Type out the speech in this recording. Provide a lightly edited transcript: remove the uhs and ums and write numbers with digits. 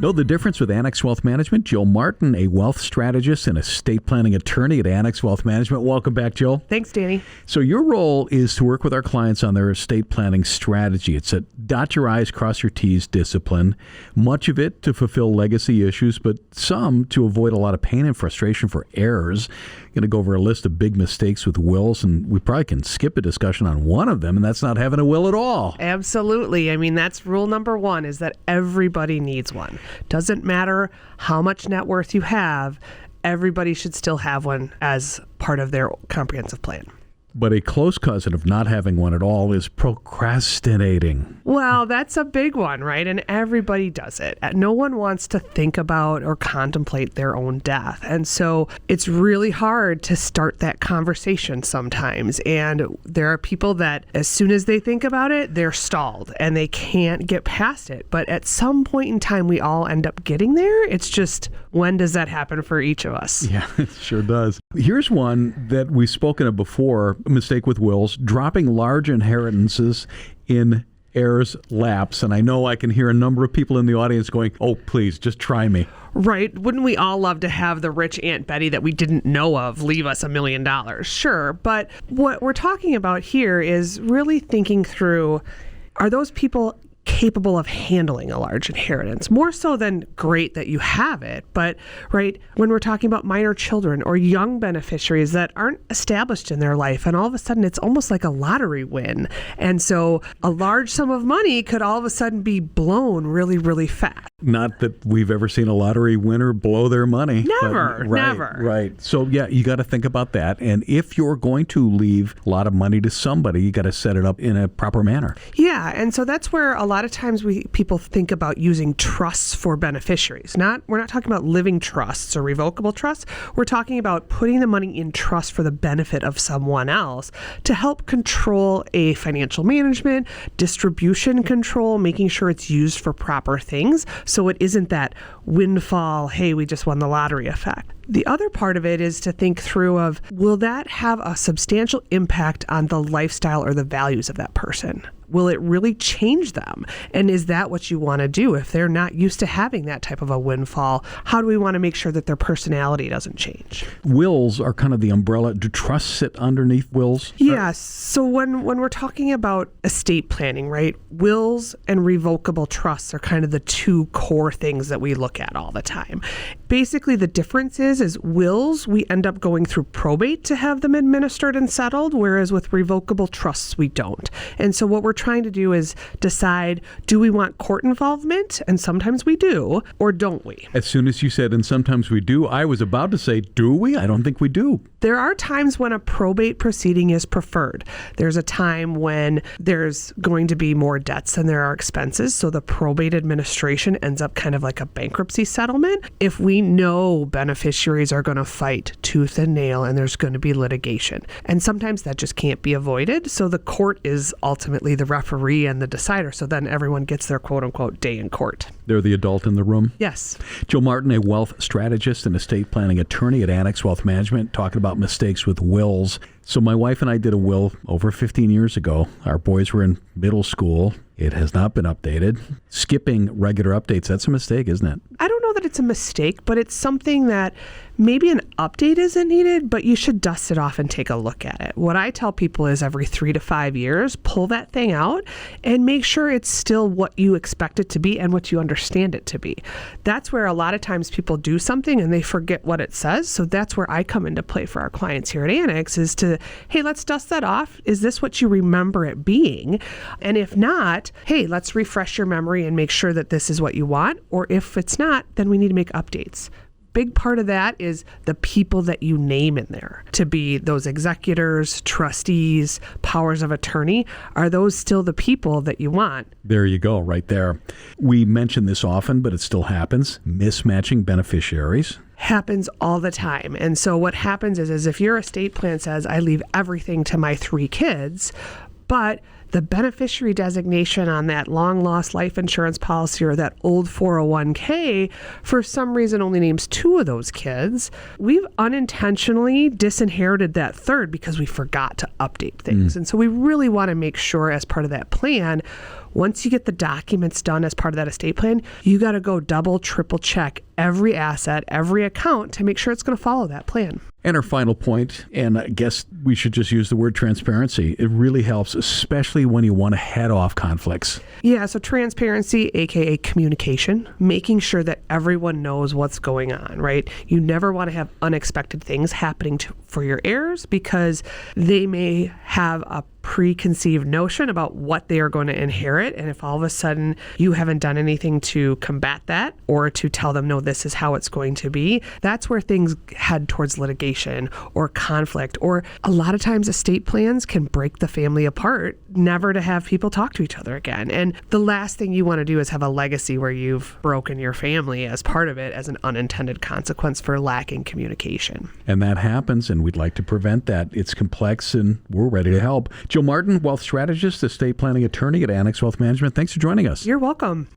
Know the difference with ANNEX Wealth Management? Jill Martin, a wealth strategist and estate planning attorney at ANNEX Wealth Management. Welcome back, Jill. Thanks, Danny. So your role is to work with our clients on their estate planning strategy. It's a dot your I's, cross your T's discipline. Much of it to fulfill legacy issues, but some to avoid a lot of pain and frustration for heirs. Going to go over a list of big mistakes with wills, and we probably can skip a discussion on one of them, and that's not having a will at all. Absolutely. I mean, that's rule number one, is that everybody needs one. Doesn't matter how much net worth you have, everybody should still have one as part of their comprehensive plan. But a close cousin of not having one at all is procrastinating. Well, that's a big one, right? And everybody does it. No one wants to think about or contemplate their own death. And so it's really hard to start that conversation sometimes. And there are people that as soon as they think about it, they're stalled and they can't get past it. But at some point in time, we all end up getting there. It's just, when does that happen for each of us? Yeah, it sure does. Here's one that we've spoken of before, a mistake with wills: dropping large inheritances in heirs' laps. And I know I can hear a number of people in the audience going, oh, please, just try me. Right. Wouldn't we all love to have the rich Aunt Betty that we didn't know of leave us $1 million? Sure. But what we're talking about here is really thinking through, are those people capable of handling a large inheritance? More so than great that you have it, but right, when we're talking about minor children or young beneficiaries that aren't established in their life, and all of a sudden it's almost like a lottery win. And so a large sum of money could all of a sudden be blown really, really fast. Not that we've ever seen a lottery winner blow their money. Never. Right. So yeah, you got to think about that. And if you're going to leave a lot of money to somebody, you got to set it up in a proper manner. Yeah. And so that's where a lot of times people think about using trusts for beneficiaries. We're not talking about living trusts or revocable trusts. We're talking about putting the money in trust for the benefit of someone else to help control a financial management, distribution control, making sure it's used for proper things. So it isn't that windfall, hey, we just won the lottery effect. The other part of it is to think through of, will that have a substantial impact on the lifestyle or the values of that person? Will it really change them? And is that what you want to do? If they're not used to having that type of a windfall, how do we want to make sure that their personality doesn't change? Wills are kind of the umbrella. Do trusts sit underneath wills? Yeah. So when we're talking about estate planning, right, wills and revocable trusts are kind of the two core things that we look at all the time. Basically, the difference is wills, we end up going through probate to have them administered and settled, whereas with revocable trusts, we don't. And so what we're trying to do is decide, do we want court involvement? And sometimes we do, or don't we? As soon as you said, and sometimes we do, I was about to say, do we? I don't think we do. There are times when a probate proceeding is preferred. There's a time when there's going to be more debts than there are expenses, so the probate administration ends up kind of like a bankruptcy settlement. If we know beneficiaries are going to fight tooth and nail and there's going to be litigation. And sometimes that just can't be avoided, so the court is ultimately the referee and the decider, so then everyone gets their quote-unquote day in court. They're the adult in the room? Yes. Jill Martin, a wealth strategist and estate planning attorney at ANNEX Wealth Management, talking about mistakes with wills. So my wife and I did a will over 15 years ago. Our boys were in middle school. It has not been updated. Skipping regular updates, that's a mistake, isn't it? I don't know that it's a mistake, but it's something that maybe an update isn't needed, but you should dust it off and take a look at it. What I tell people is every 3 to 5 years, pull that thing out and make sure it's still what you expect it to be and what you understand it to be. That's where a lot of times people do something and they forget what it says. So that's where I come into play for our clients here at ANNEX, is to, hey, let's dust that off. Is this what you remember it being? And if not, hey, let's refresh your memory and make sure that this is what you want. Or if it's not, then we need to make updates. Big part of that is the people that you name in there to be those executors, trustees, powers of attorney. Are those still the people that you want? There you go, right there. We mention this often, but it still happens. Mismatching beneficiaries. Happens all the time. And so what happens is if your estate plan says, I leave everything to my 3 kids, but the beneficiary designation on that long lost life insurance policy or that old 401k for some reason only names 2 of those kids, we've unintentionally disinherited that third because we forgot to update things. And so we really want to make sure as part of that plan, once you get the documents done as part of that estate plan, you got to go double, triple check every asset, every account to make sure it's going to follow that plan. And our final point, and I guess we should just use the word transparency. It really helps, especially when you want to head off conflicts. Yeah, so transparency, aka communication, making sure that everyone knows what's going on, right? You never want to have unexpected things happening for your heirs because they may have a preconceived notion about what they are going to inherit. And if all of a sudden you haven't done anything to combat that or to tell them, no, this is how it's going to be, that's where things head towards litigation or conflict. Or a lot of times estate plans can break the family apart, never to have people talk to each other again. And the last thing you want to do is have a legacy where you've broken your family as part of it as an unintended consequence for lacking communication. And that happens, and we'd like to prevent that. It's complex, and we're ready to help. Jill Martin, wealth strategist, estate planning attorney at ANNEX Wealth Management. Thanks for joining us. You're welcome.